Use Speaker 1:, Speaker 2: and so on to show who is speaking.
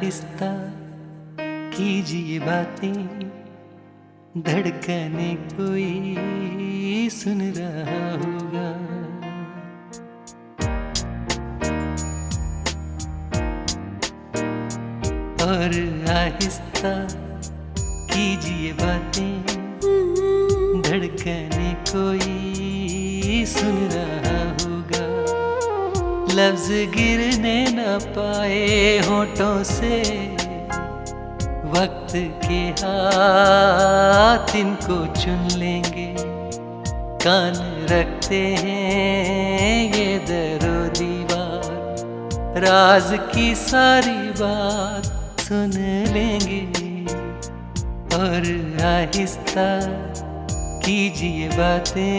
Speaker 1: आहिस्ता कीजिए बातें, धड़कने कोई सुन रहा होगा। और आहिस्ता कीजिए बातें, धड़कने कोई सुन रहा होगा। लफ्ज गिरने न पाए होठों से, वक्त के हाथ इनको चुन लेंगे। कान रखते हैं ये दरो दीवार, राज की सारी बात सुन लेंगे। और आहिस्ता कीजिए बातें।